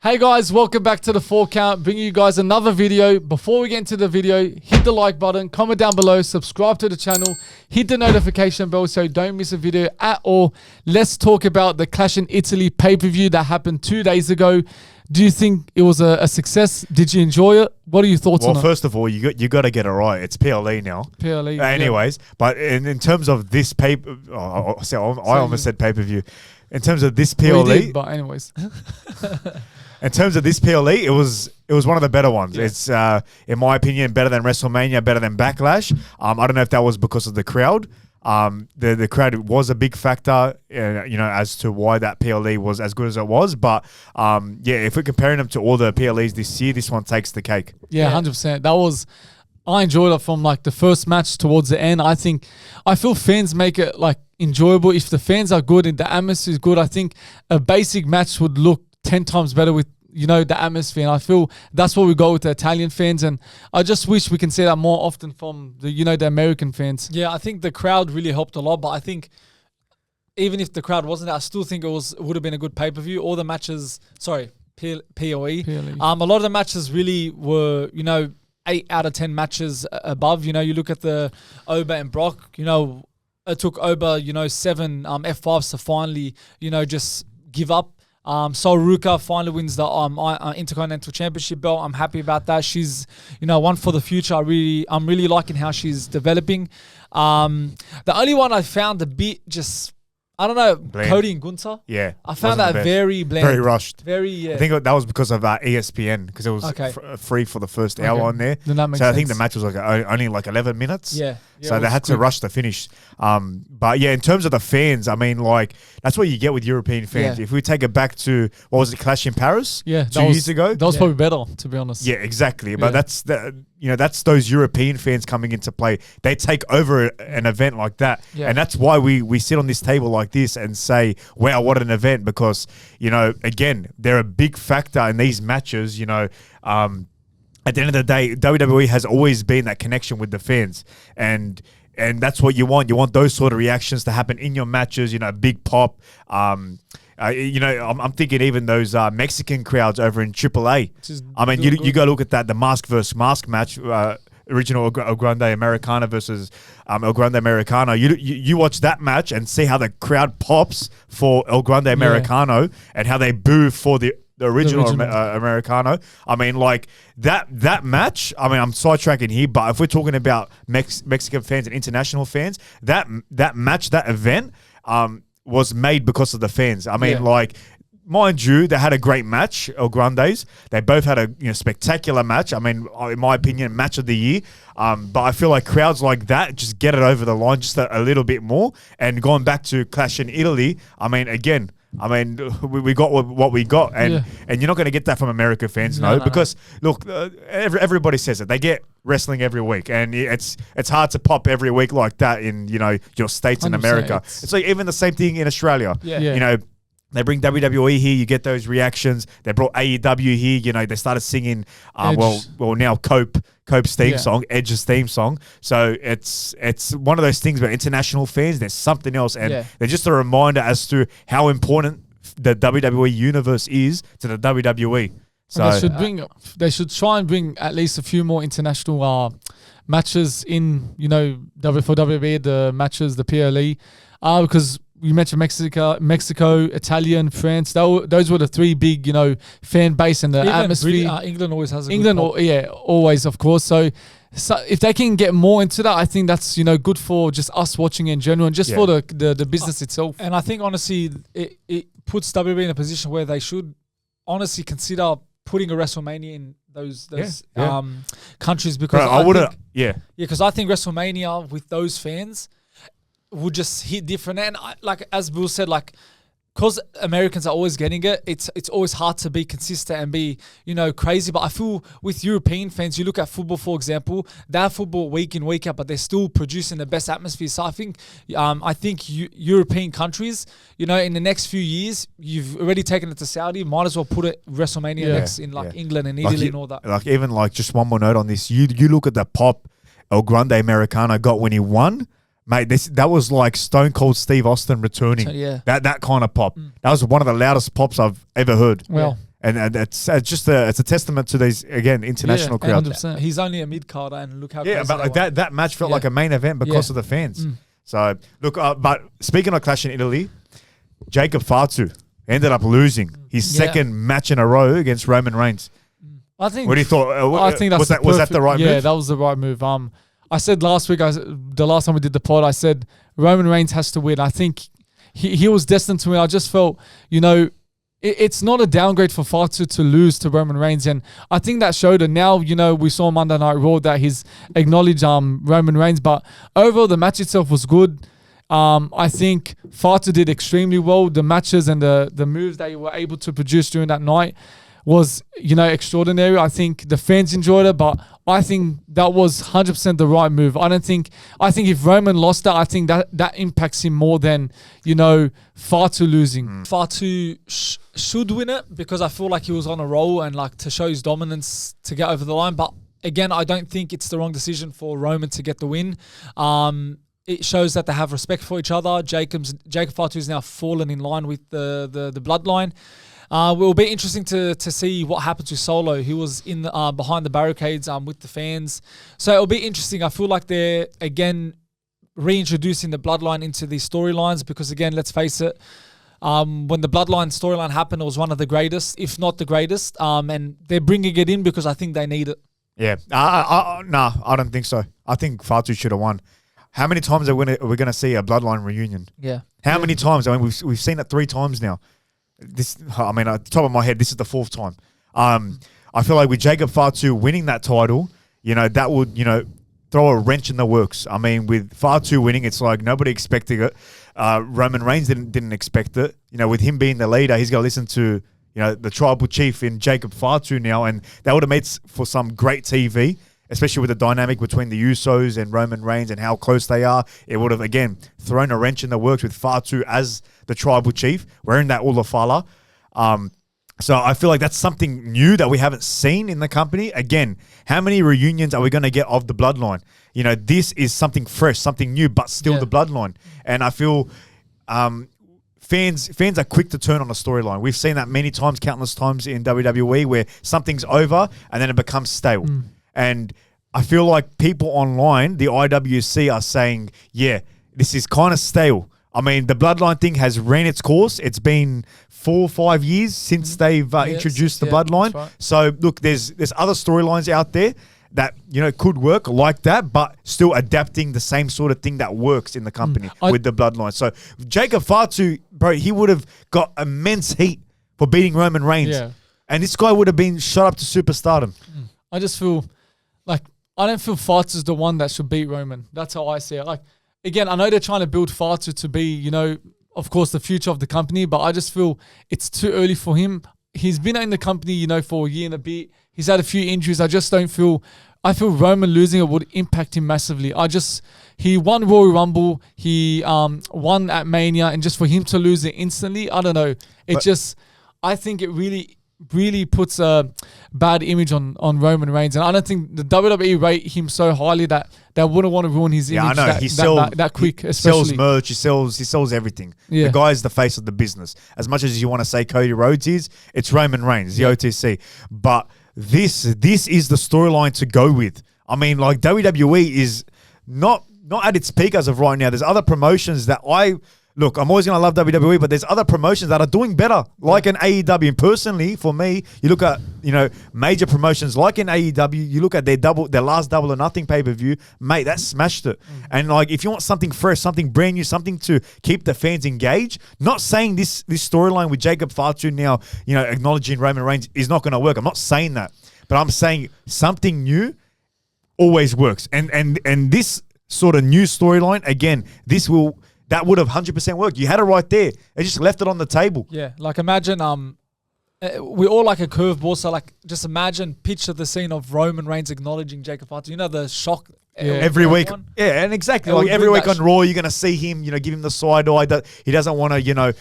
Hey guys, welcome back to the 4 Count, bringing you guys another video. Before we get into the video, hit the like button, comment down below, subscribe to the channel, hit the notification bell so you don't miss a video at all. Let's talk about the Clash in Italy pay-per-view that happened 2 days ago. Do you think it was a success? Did you enjoy it? What are your thoughts on it? Well, first of all, you got to get it right. It's PLE now. PLE. Anyways, but in terms of this I almost said pay-per-view. In terms of this PLE, we did, but anyways. In terms of this PLE, it was one of the better ones. Yeah. It's in my opinion better than WrestleMania, better than Backlash. I don't know if that was because of the crowd. The crowd was a big factor, as to why that PLE was as good as it was. But if we're comparing them to all the PLEs this year, this one takes the cake. Yeah, 100%. I enjoyed it from like the first match towards the end. I feel fans make it like enjoyable. If the fans are good and the atmosphere is good, I think a basic match would look 10 times better with the atmosphere. And I feel that's what we got with the Italian fans. And I just wish we can see that more often from the American fans. Yeah, I think the crowd really helped a lot. But I think even if the crowd wasn't there, I still think it would have been a good pay-per-view. All the matches, PLE. A lot of the matches really were, 8 out of 10 matches above. You look at the Oba and Brock, it took Oba, 7 F5s to finally, just give up. Sol Ruka finally wins the Intercontinental Championship belt. I'm happy about that. She's, one for the future. I'm really liking how she's developing. The only one I found a bit just, I don't know, bland. Cody and Gunther. Yeah. I found that very bland. Very rushed. Very, I think that was because of ESPN, because it was free for the first hour on there. Then that makes so sense. I think the match was only 11 minutes. Yeah. So they had to rush the finish. But yeah, in terms of the fans, I mean, that's what you get with European fans. Yeah. If we take it back to, what was it, Clash in Paris? Yeah. 2 years ago? That was probably better, to be honest. Yeah, exactly. But that's those European fans coming into play. They take over an event like that. Yeah. And that's why we sit on this table like this and say, wow, what an event. Because, again, they're a big factor in these matches, at the end of the day, WWE has always been that connection with the fans. And that's what you want. You want those sort of reactions to happen in your matches, big pop. I'm thinking even those Mexican crowds over in AAA. I mean, you go look at that, the mask versus mask match, original El Grande Americana versus El Grande Americano. You watch that match and see how the crowd pops for El Grande Americano and how they boo for the original. Americano. I mean, that match, I mean, I'm sidetracking here, but if we're talking about Mexican fans and international fans, that match, that event was made because of the fans. I mean, mind you, they had a great match, El Grandes. They both had a spectacular match. I mean, in my opinion, match of the year. But I feel like crowds like that just get it over the line just a little bit more. And going back to Clash in Italy, I mean, again, we got what we got, and you're not going to get that from American fans, because look, everybody says it. They get wrestling every week, and it's hard to pop every week like that in your states in America. It's like even the same thing in Australia. They bring WWE here, you get those reactions. They brought AEW here, they started singing, now Cope's theme song, Edge's theme song. So it's one of those things where international fans, there's something else, and they're just a reminder as to how important the WWE universe is to the WWE. So they should try and bring at least a few more international matches in, for WWE, the matches, the PLE, because you mentioned Mexico, Italian, France. Those were the 3 big, fan base and the atmosphere. England always has always, of course. So if they can get more into that, I think that's good for just us watching in general and just for the business itself. And I think honestly, it puts WWE in a position where they should honestly consider putting a WrestleMania in those countries, because because I think WrestleMania with those fans would just hit different. And as Bill said, because Americans are always getting it, it's always hard to be consistent and be, crazy. But I feel with European fans, you look at football, for example, they have football week in, week out, but they're still producing the best atmosphere. So I think European countries, in the next few years, you've already taken it to Saudi, might as well put it WrestleMania next in England and Italy and all that. Just one more note on this. You look at the pop El Grande Americano got when he won. Mate, that was like Stone Cold Steve Austin returning. That kind of pop. That was one of the loudest pops I've ever heard. Well, And it's just it's a testament to these, again, international crowds. 100%. He's only a mid-carder, and look how but like that match felt like a main event because of the fans. So, look, but speaking of clash in Italy, Jacob Fatu ended up losing his second match in a row against Roman Reigns. I think. What do you thought? I think was that the right move? Yeah, that was the right move. I said last week, the last time we did the pod, I said Roman Reigns has to win. I think he was destined to win. I just felt, it's not a downgrade for Fatu to lose to Roman Reigns, and I think that showed. And now, we saw Monday Night Raw that he's acknowledged Roman Reigns, but overall the match itself was good. I think Fatu did extremely well. The matches and the moves that you were able to produce during that night was, extraordinary. I think the fans enjoyed it, but I think that was 100% the right move. I think if Roman lost that, I think that impacts him more than, Fatu losing. Fatu should win it because I feel like he was on a roll and like to show his dominance to get over the line. But again, I don't think it's the wrong decision for Roman to get the win. It shows that they have respect for each other. Jacob Fatu is now fallen in line with the Bloodline. It will be interesting to see what happens with Solo. He was in behind the barricades with the fans. So it'll be interesting. I feel like they're, again, reintroducing the Bloodline into these storylines because, again, let's face it, when the Bloodline storyline happened, it was one of the greatest, if not the greatest. And they're bringing it in because I think they need it. Yeah. Nah, I don't think so. I think Fatu should have won. How many times are we going to see a Bloodline reunion? Yeah. How many times? I mean, we've seen it 3 times now. At the top of my head, this is the 4th time. I feel like with Jacob Fatu winning that title, that would, throw a wrench in the works. I mean, with Fatu winning, it's like nobody expected it. Roman Reigns didn't expect it. With him being the leader, he's got to listen to, the tribal chief in Jacob Fatu now, and that would have made for some great TV, especially with the dynamic between the Usos and Roman Reigns and how close they are. It would have, again, thrown a wrench in the works with Fatu as the tribal chief, wearing that Ulafala. So I feel like that's something new that we haven't seen in the company. Again, how many reunions are we going to get of the Bloodline? This is something fresh, something new, but still the Bloodline. And I feel fans are quick to turn on a storyline. We've seen that many times, countless times in WWE, where something's over and then it becomes stale. And I feel like people online, the IWC, are saying, this is kind of stale. I mean, the Bloodline thing has ran its course. It's been 4 or 5 years since they've introduced the Bloodline. Right. So, look, there's other storylines out there that, could work like that, but still adapting the same sort of thing that works in the company with the Bloodline. So, Jacob Fatu, bro, he would have got immense heat for beating Roman Reigns. Yeah. And this guy would have been shot up to superstardom. I just feel like I don't feel Fatu's the one that should beat Roman. That's how I see it. Like, again, I know they're trying to build Fatu to be, of course, the future of the company, but I just feel it's too early for him. He's been in the company, for a year and a bit. He's had a few injuries. I feel Roman losing it would impact him massively. He won Royal Rumble. He won at Mania, and just for him to lose it instantly, I don't know. I think it really puts a bad image on Roman Reigns, and I don't think the WWE rate him so highly that they wouldn't want to ruin his image. I know. That quick. He sells merch. He sells everything. Yeah. The guy is the face of the business. As much as you want to say Cody Rhodes is, it's Roman Reigns, the OTC. But this is the storyline to go with. I mean, like, WWE is not at its peak as of right now. There's other promotions that Look, I'm always going to love WWE, but there's other promotions that are doing better, like an AEW. And personally, for me, you look at, major promotions like in AEW, you look at their last Double or Nothing pay-per-view, mate, that smashed it. And, like, if you want something fresh, something brand new, something to keep the fans engaged, not saying this storyline with Jacob Fatu now, acknowledging Roman Reigns is not going to work. I'm not saying that. But I'm saying something new always works. And this sort of new storyline, again, that would have 100% worked. You had it right there. They just left it on the table. Yeah, like imagine we all like a curveball. So like just picture the scene of Roman Reigns acknowledging Jacob Fatu. The shock. Every week. Yeah, and exactly. Like every week on Raw, you're going to see him, give him the side eye. That he doesn't want to,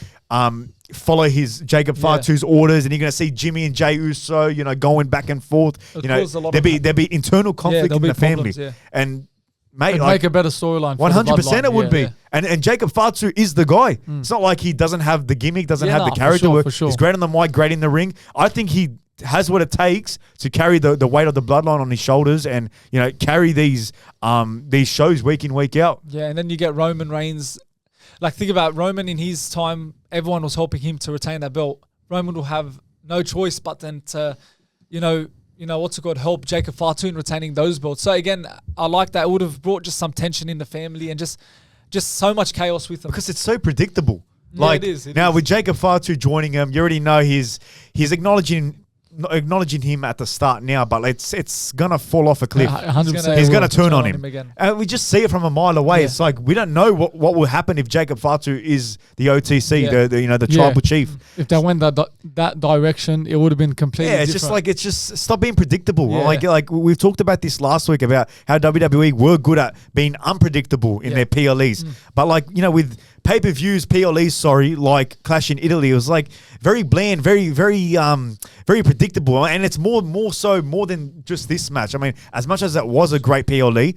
follow his Jacob Fatu's orders. And you're going to see Jimmy and Jey Uso, going back and forth. There'll be internal conflict in the family. And mate, It'd make a better storyline. 100% it would be. And Jacob Fatu is the guy. It's not like he doesn't have the gimmick, doesn't have the character work. He's great on the mic, great in the ring. I think he has what it takes to carry the weight of the bloodline on his shoulders and, you know, carry these shows week in, week out. Yeah, and then you get Roman Reigns. Like, think about Roman in his time, everyone was helping him to retain that belt. Roman will have no choice but then to, what's it called, help Jacob Fatu in retaining those belts. So again, I like that. It would have brought just some tension in the family and just so much chaos with them. Because it's so predictable. Yeah, it is. With Jacob Fatu joining him, you already know he's acknowledging him at the start now, but it's gonna fall off a cliff. 100%. He's gonna turn on him again. And we just see it from a mile away. Yeah. It's like we don't know what will happen if Jacob Fatu is the OTC, the tribal chief. If they went that direction, it would have been completely different. It's just stop being predictable. Yeah. Like we've talked about this last week about how WWE were good at being unpredictable in their PLEs, but with pay-per-views, PLEs, like Clash in Italy, it was like very bland, very predictable, and it's more than just this match. I mean, as much as that was a great PLE,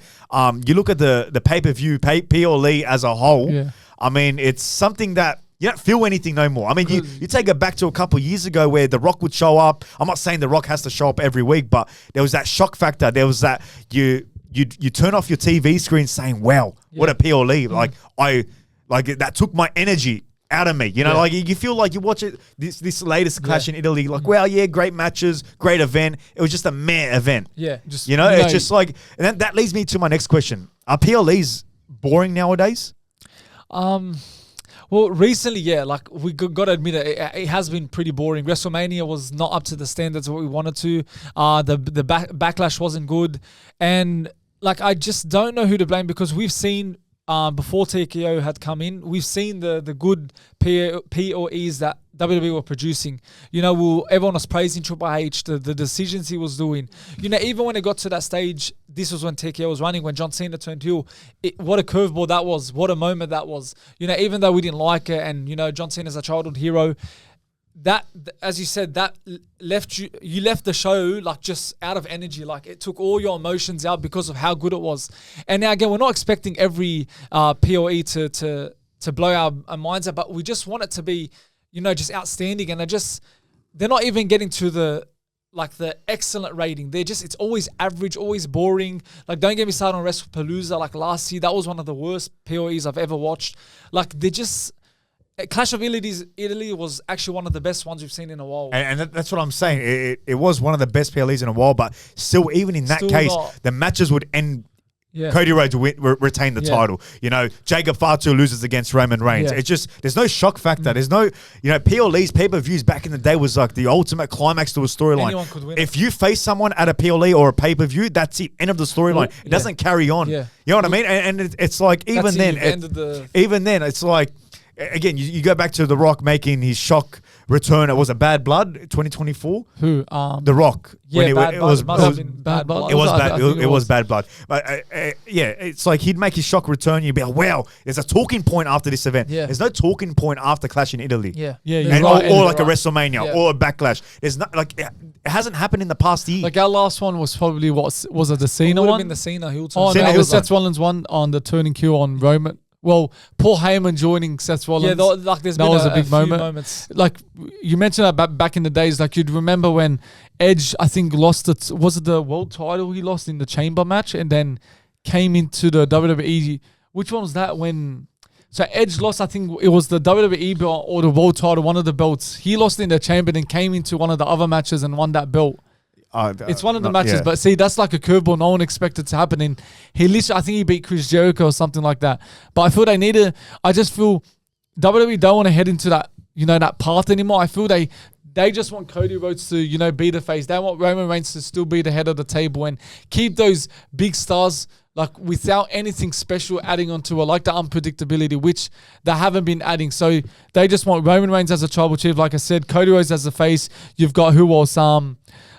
you look at the pay-per-view PLE as a whole. Yeah. I mean, it's something that you don't feel anything no more. I mean, you take it back to a couple of years ago where The Rock would show up. I'm not saying The Rock has to show up every week, but there was that shock factor. There was that you turn off your TV screen saying, "Wow, what a PLE!" Like that took my energy out of me. Like you feel like you watch it, this latest Clash in Italy, like, well, yeah, great matches, great event. It was just a meh event. Yeah. It's just like, and that leads me to my next question. Are PLEs boring nowadays? Well, recently, like we got to admit it has been pretty boring. WrestleMania was not up to the standards of what we wanted to. The backlash wasn't good. And like, I just don't know who to blame because we've seen, before TKO had come in, we've seen the good PLEs that WWE were producing. Everyone was praising Triple H, the decisions he was doing. Even when it got to that stage, this was when TKO was running, when John Cena turned heel. What a curveball that was. What a moment that was. Even though we didn't like it, and, John Cena's a childhood hero, that, as you said, that left you left the show like just out of energy. Like, it took all your emotions out because of how good it was. And now again, we're not expecting every PLE to blow our minds out, but we just want it to be, just outstanding. And they're not even getting to the excellent rating. It's always average, always boring. Like, don't get me started on WrestlePalooza. Like last year, that was one of the worst PLEs I've ever watched. Like, Clash of Italy was actually one of the best ones we've seen in a while. And that's what I'm saying. It was one of the best PLEs in a while, but still, even in that case, the matches would end. Yeah. Cody Rhodes retain the title. Jacob Fatu loses against Roman Reigns. It's just, there's no shock factor. There's no, PLEs, pay-per-views back in the day was like the ultimate climax to a storyline. Anyone could win. If you face someone at a PLE or a pay-per-view, that's it. End of the storyline. It doesn't carry on. Yeah. You know what I mean? And it's like, even then, it's like, again, you go back to The Rock making his shock return. It was a Bad Blood 2024. Who? The Rock. Yeah, it was Bad Blood. It was Bad Blood. But it's like he'd make his shock return. You'd be like, wow, there's a talking point after this event. Yeah. There's no talking point after Clash in Italy. Yeah. Or like a WrestleMania or a Backlash. There's not like it hasn't happened in the past year. Like, our last one was probably was it the Cena one? It would have been the Cena heel turn. Oh, no, it was Seth Rollins one on the turning Q on Roman. Well, Paul Heyman joining Seth Rollins. Yeah, there's been a big moment. Moments. Like, you mentioned that back in the days, like, you'd remember when Edge, I think, lost it. Was it the world title he lost in the chamber match and then came into the WWE? Which one was that so Edge lost, I think it was the WWE belt or the world title, one of the belts. He lost in the chamber and came into one of the other matches and won that belt. It's one of the matches, but see, that's like a curveball no one expected to happen. And I think he beat Chris Jericho or something like that. But I feel I just feel WWE don't want to head into that, that path anymore. I feel they just want Cody Rhodes to, be the face. They want Roman Reigns to still be the head of the table and keep those big stars like without anything special adding onto it, like the unpredictability, which they haven't been adding. So they just want Roman Reigns as a tribal chief, like I said, Cody Rhodes as the face. You've got who else?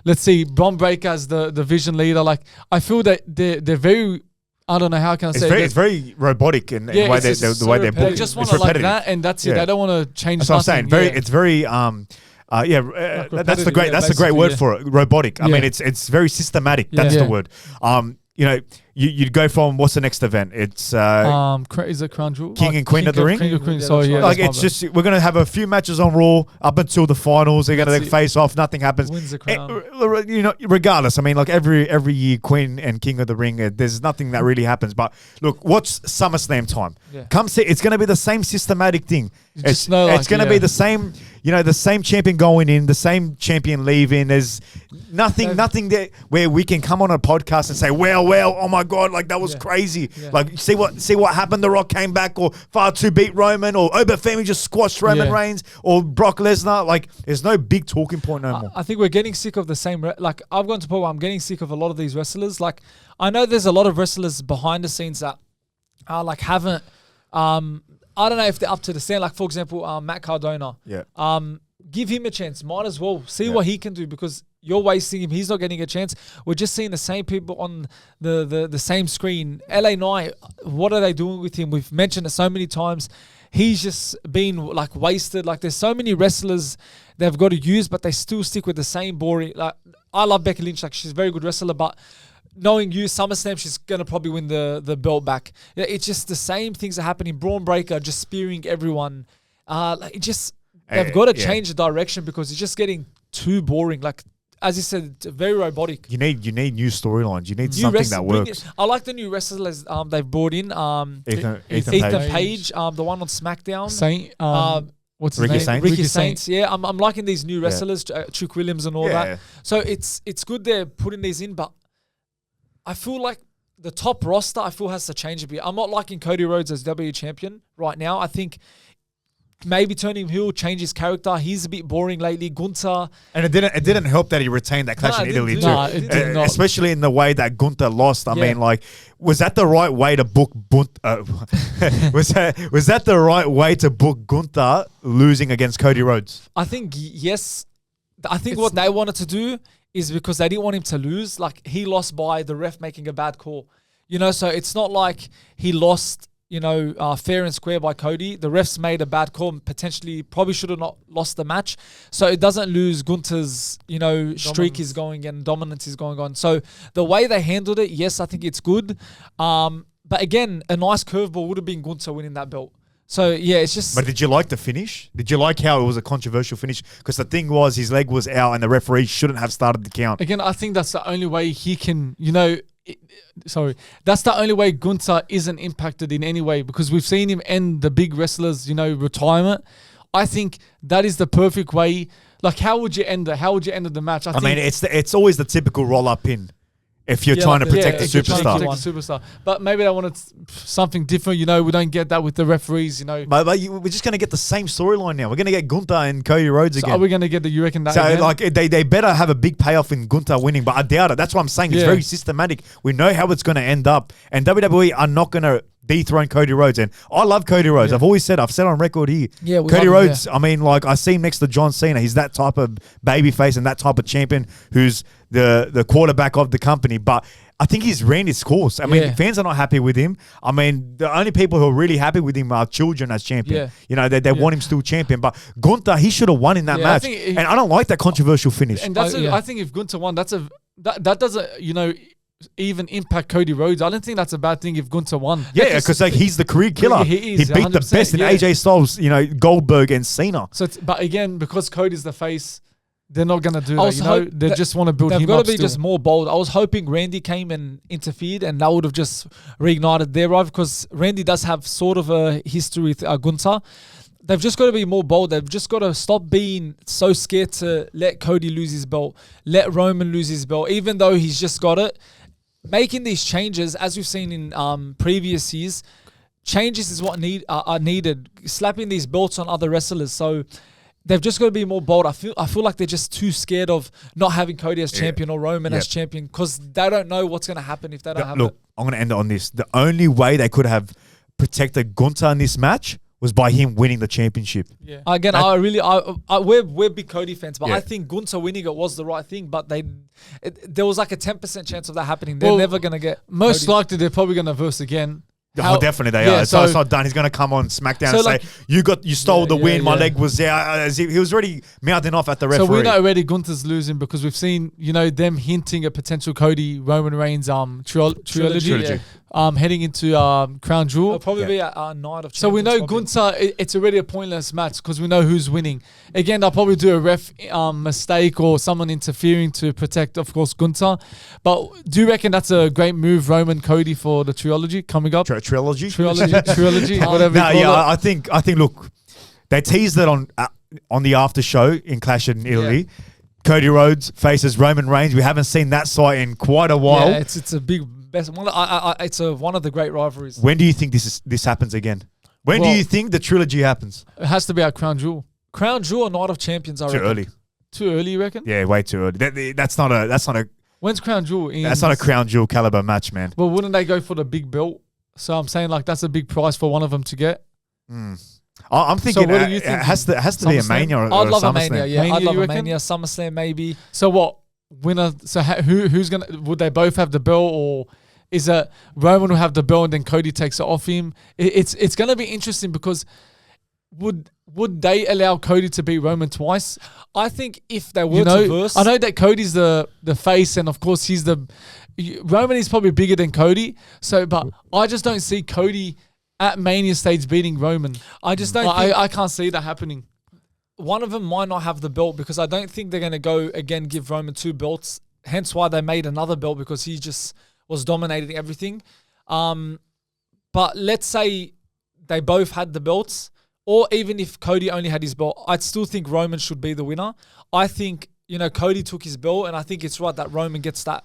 Let's see, Bron Breakker as the vision leader. Like, I feel that they're very, I don't know how can I say it. It's very robotic in the way they're booking. They just want it like that, and that's it. They don't want to change. That's what I'm saying. It's very that's a great word for it. Robotic. I mean, it's very systematic. That's the word. you know, you'd go from what's the next event? It's is it Crown Jewel? King and Queen of the Ring. King and Queen. Sorry, yeah. Like it's just we're gonna have a few matches on Raw up until the finals. They're gonna face off. Nothing happens. Wins the crown. You know, regardless. I mean, like every year, Queen and King of the Ring. There's nothing that really happens. But look, what's SummerSlam time? Yeah. Come see. It's gonna be the same systematic thing. It's going to be the same. You know, the same champion going in, the same champion leaving. There's nothing there where we can come on a podcast and say, well, oh my God, like that was crazy. Yeah. Like see what happened. The Rock came back, or Fatu beat Roman, or Obafemi just squashed Roman Reigns, or Brock Lesnar. Like there's no big talking point no more. I think we're getting sick of the same. Like I've gone to the point where I'm getting sick of a lot of these wrestlers. Like I know there's a lot of wrestlers behind the scenes that like haven't. I don't know if they're up to the stand. Like, for example, Matt Cardona. Yeah. Give him a chance. Might as well see what he can do, because you're wasting him. He's not getting a chance. We're just seeing the same people on the same screen. LA Knight, what are they doing with him? We've mentioned it so many times. He's just been, like, wasted. Like, there's so many wrestlers they've got to use, but they still stick with the same boring. Like, I love Becky Lynch. Like, she's a very good wrestler, but knowing you, SummerSlam, she's going to probably win the belt back. It's just the same things are happening. Braun Breaker just spearing everyone. They've got to change the direction, because it's just getting too boring. Like, as you said, it's very robotic. You need new storylines. You need something that works. I like the new wrestlers they've brought in. Ethan Page, the one on SmackDown. What's his Ricky name? Saints? Ricky Saints. Yeah, I'm liking these new wrestlers, Trick Williams and all that. So it's good they're putting these in, but I feel like the top roster, has to change a bit. I'm not liking Cody Rhodes as WWE champion right now. I think maybe turning him heel, change his character. He's a bit boring lately. Gunther. And it didn't help that he retained that clash in Italy too. Especially in the way that Gunther lost. I mean, like, was that the right way to book was that the right way to book Gunther losing against Cody Rhodes? I think yes. I think what they wanted to do is because they didn't want him to lose. Like, he lost by the ref making a bad call. You know, so it's not like he lost, fair and square by Cody. The refs made a bad call, potentially probably should have not lost the match. So it doesn't lose Gunther's, streak is going and dominance is going on. So the way they handled it, yes, I think it's good. But again, a nice curveball would have been Gunther winning that belt. So, yeah, it's just... But did you like the finish? Did you like how it was a controversial finish? Because the thing was, his leg was out and the referee shouldn't have started the count. Again, I think that's the only way he can, that's the only way Gunther isn't impacted in any way, because we've seen him end the big wrestlers, retirement. I think that is the perfect way. Like, how would you end it? How would you end the match? I mean, it's always the typical roll-up pin. If you're trying to protect the superstar. But maybe they wanted something different. We don't get that with the referees, But we're just going to get the same storyline now. We're going to get Gunther and Cody Rhodes again. Are we going to get you reckon that So, again? like, they better have a big payoff in Gunther winning, but I doubt it. That's what I'm saying. It's very systematic. We know how it's going to end up. And WWE are not going to dethrone Cody Rhodes. And I love Cody Rhodes. I've said on record here. Yeah, Cody Rhodes, I mean, like, I see him next to John Cena. He's that type of babyface and that type of champion who's the quarterback of the company. But I think he's ran his course. I mean, fans are not happy with him. I mean, the only people who are really happy with him are children as champion. They want him still champion. But Gunther, he should have won in that match. And I don't like that controversial finish. And I think if Gunther won, that doesn't, even impact Cody Rhodes. I don't think that's a bad thing if Gunther won. Yeah, because he's the career killer. He beat the best in AJ Styles, Goldberg and Cena. So, but again, because Cody's the face, they're not going to do that. They just want to build him up. They've got to be just more bold. I was hoping Randy came and interfered, and that would have just reignited their rivalry, because Randy does have sort of a history with Gunther. They've just got to be more bold. They've just got to stop being so scared to let Cody lose his belt, let Roman lose his belt, even though he's just got it. Making these changes, as we've seen in previous years, changes is what are needed. Slapping these belts on other wrestlers. So they've just got to be more bold. I feel like they're just too scared of not having Cody as champion or Roman as champion, because they don't know what's going to happen if they don't have it. Look, I'm going to end it on this. The only way they could have protected Gunther in this match was by him winning the championship. Yeah. Again, we're big Cody fans, but I think Gunther winning it was the right thing. But there was like a 10% chance of that happening. They're never gonna get. Most likely, they're probably gonna verse again. Definitely they are. So it's not done. He's going to come on SmackDown and say, you stole the win. My leg was there. He was already mouthing off at the referee. So we know already Gunther's losing because we've seen, them hinting at potential Cody Roman Reigns trilogy. Heading into Crown Jewel. It'll probably be a night of champions. So we know Gunther, it's already a pointless match because we know who's winning. Again, they'll probably do a ref mistake or someone interfering to protect, of course, Gunther. But do you reckon that's a great move, Roman Cody, for the trilogy coming up? Trilogy, whatever. No, I think. Look, they teased it on the after show in Clash in Italy. Yeah. Cody Rhodes faces Roman Reigns. We haven't seen that side in quite a while. Yeah, it's a big. Best one. It's one of the great rivalries. When do you think this happens again? When do you think the trilogy happens? It has to be our Crown Jewel. Crown Jewel or Night of Champions? Too early. Too early, you reckon? Yeah, way too early. That's not a. When's Crown Jewel? That's not a Crown Jewel caliber match, man. Well, wouldn't they go for the big belt? So I'm saying that's a big price for one of them to get. I'm thinking. So what do you think? It has to be a Mania or I'd love a a Mania. Yeah, Mania, I'd love a Mania. SummerSlam maybe. So what? Winner. So who's gonna? Would they both have the belt or? Is that Roman will have the belt and then Cody takes it off him? It's going to be interesting because would they allow Cody to beat Roman twice? I think if they were to verse... I know that Cody's the face and of course he's Roman is probably bigger than Cody. But I just don't see Cody at Mania stage beating Roman. I just don't I can't see that happening. One of them might not have the belt because I don't think they're going to go again give Roman 2 belts. Hence why they made another belt because he just... was dominating everything. But let's say they both had the belts, or even if Cody only had his belt, I'd still think Roman should be the winner. I think, Cody took his belt, and I think it's right that Roman gets that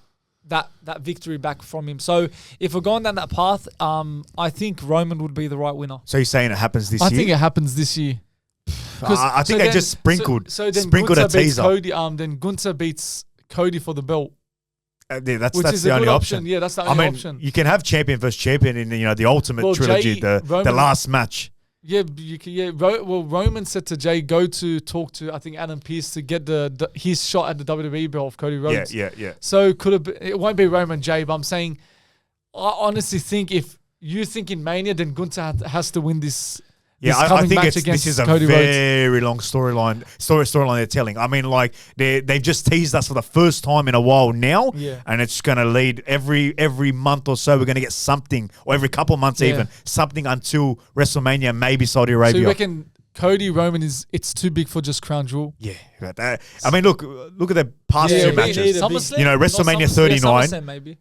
victory back from him. So if we're going down that path, I think Roman would be the right winner. So you're saying it happens this year? I think it happens this year. I think they just sprinkled a teaser. Cody, then Gunther beats Cody for the belt. That's the only option. Yeah, that's the only option. You can have champion versus champion in the Ultimate Trilogy, the last match. Yeah, Roman said to Jay, go to talk to I think Adam Pearce to get his shot at the WWE belt of Cody Rhodes. Yeah. So it won't be Roman Jay, but I'm saying I honestly think if you think in Mania, then Gunther has to win this. Yeah, I think this is a Cody very long storyline they're telling. I mean, they've just teased us for the first time in a while now, and it's going to lead every month or so. We're going to get something, or every couple of months even, something until WrestleMania, maybe Saudi Arabia. So you reckon Cody Roman it's too big for just Crown Jewel? Yeah, I mean, look at the past 2 matches. WrestleMania 39. SummerSlam maybe.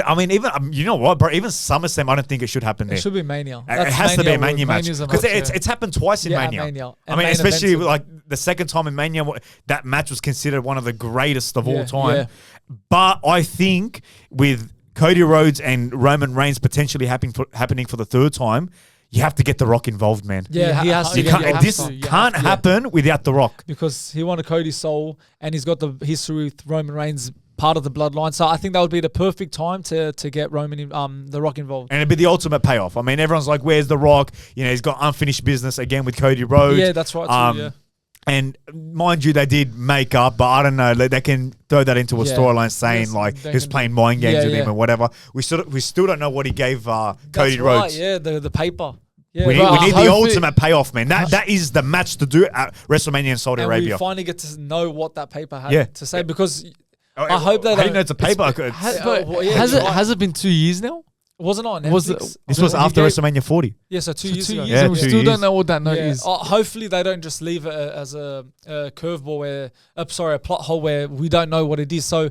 I mean, even you know what, bro? Even SummerSlam, I don't think it should happen there. It should be Mania. It has to be a Mania match because it's happened twice in Mania. I mean, especially the second time in Mania, that match was considered one of the greatest of all time. Yeah. But I think with Cody Rhodes and Roman Reigns potentially happening for the third time, you have to get The Rock involved, man. Yeah, he has to. This can't happen without The Rock because he wanted Cody's soul and he's got the history with Roman Reigns. Part of the bloodline, so I think that would be the perfect time to get Roman, The Rock involved, and it'd be the ultimate payoff. I mean, everyone's like, "Where's The Rock?" He's got unfinished business again with Cody Rhodes. Yeah, that's right. Too, and mind you, they did make up, but I don't know. They can throw that into a storyline, saying he was playing mind games with him and whatever. We still don't know what he gave Cody Rhodes. Yeah, the paper. Yeah, we need the ultimate payoff, man. That is the match to do at WrestleMania in Saudi Arabia. We finally get to know what that paper had to say because. I hope they don't. It's a paper. Has it been 2 years now? Wasn't it on Netflix? This was after WrestleMania 40. Yeah, so 2 years ago. And we still don't know what that note is. Hopefully they don't just leave it as a curveball a plot hole where we don't know what it is. So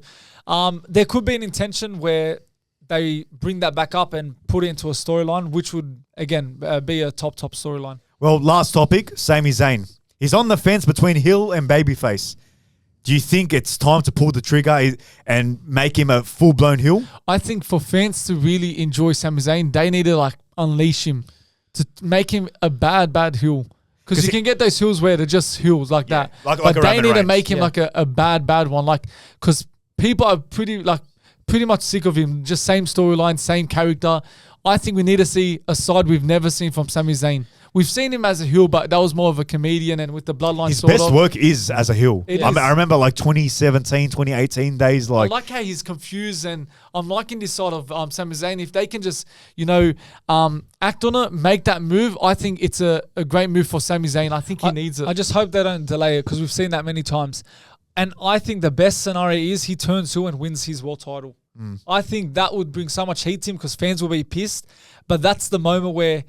there could be an intention where they bring that back up and put it into a storyline, which would, again, be a top storyline. Well, last topic, Sami Zayn. He's on the fence between heel and babyface. Do you think it's time to pull the trigger and make him a full-blown heel? I think for fans to really enjoy Sami Zayn, they need to unleash him to make him a bad heel. Because you can get those heels where they're just heels like that. But they need to make him a bad one. Because people are pretty much sick of him. Just same storyline, same character. I think we need to see a side we've never seen from Sami Zayn. we've seen him as a heel, but that was more of a comedian, and with the Bloodline his best work is as a heel. I remember like 2017, 2018 days. Like, I like how he's confused, and I'm liking this side of Sami Zayn. If they can just, act on it, make that move, I think it's a great move for Sami Zayn. I think he needs it. I just hope they don't delay it because we've seen that many times. And I think the best scenario is he turns heel and wins his world title. I think that would bring so much heat to him because fans will be pissed. But that's the moment where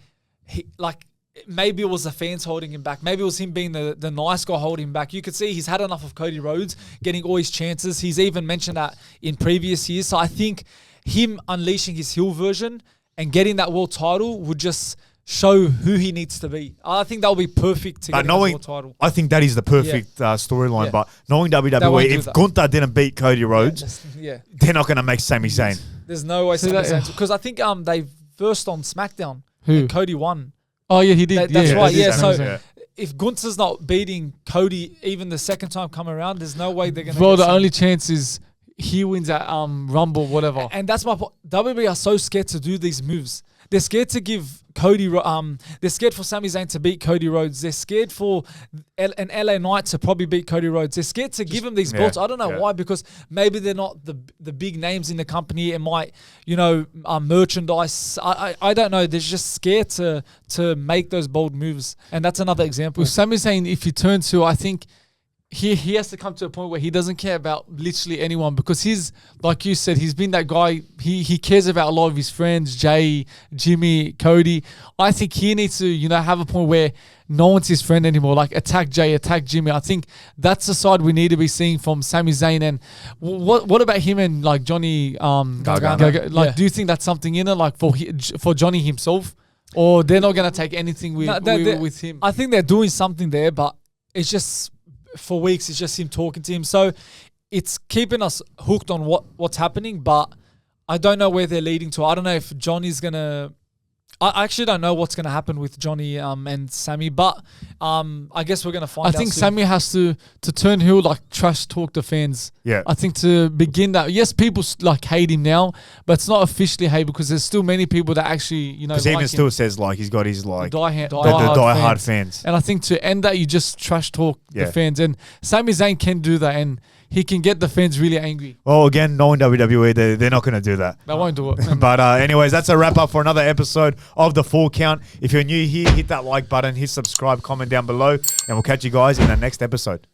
maybe it was the fans holding him back. Maybe it was him being the nice guy holding him back. You could see he's had enough of Cody Rhodes getting all his chances. He's even mentioned that in previous years. So I think him unleashing his heel version and getting that world title would just show who he needs to be. I think that would be perfect to get the world title. I think that is the perfect storyline. But knowing WWE, if Gunther didn't beat Cody Rhodes, they're not going to make Sami Zayn. There's no way Sami Zayn. Because I think they first on SmackDown, Cody won. Oh, yeah, he did. That's right, So if Gunther's not beating Cody even the second time come around, there's no way they're going to the only chance is he wins at Rumble, whatever. And that's my point. WWE are so scared to do these moves. They're scared to give Cody. They're scared for Sami Zayn to beat Cody Rhodes. They're scared for an LA Knight to probably beat Cody Rhodes. They're scared to give him these belts. I don't know why, because maybe they're not the big names in the company. It might, merchandise. I don't know. They're just scared to make those bold moves, and that's another example. With Sami Zayn, if he turns to, I think he has to come to a point where he doesn't care about literally anyone, because he's, like you said, he's been that guy. He cares about a lot of his friends, Jay, Jimmy, Cody. I think he needs to, have a point where no one's his friend anymore. Like, attack Jay, attack Jimmy. I think that's the side we need to be seeing from Sami Zayn. And what about him and like Johnny Gargano? Like, do you think that's something in it, like for Johnny himself, or they're not going to take anything with him? I think they're doing something there, but it's just, for weeks, it's just him talking to him. So it's keeping us hooked on what's happening, but I don't know where they're leading to. I don't know if Johnny's going to... I actually don't know what's going to happen with Johnny and Sami, but I guess we're going to find out. I think Sami has to turn heel, like trash talk the fans. Yeah. I think to begin that, yes, people like hate him now, but it's not officially hate, because there's still many people that actually, because even still says like he's got his like die-hard fans. And I think to end that, you just trash talk the fans, and Sami Zayn can do that, and he can get the fans really angry. Well, again, knowing WWE, they're not going to do that. They won't do it. But anyways, that's a wrap up for another episode of The Full Count. If you're new here, hit that like button, hit subscribe, comment down below, and we'll catch you guys in the next episode.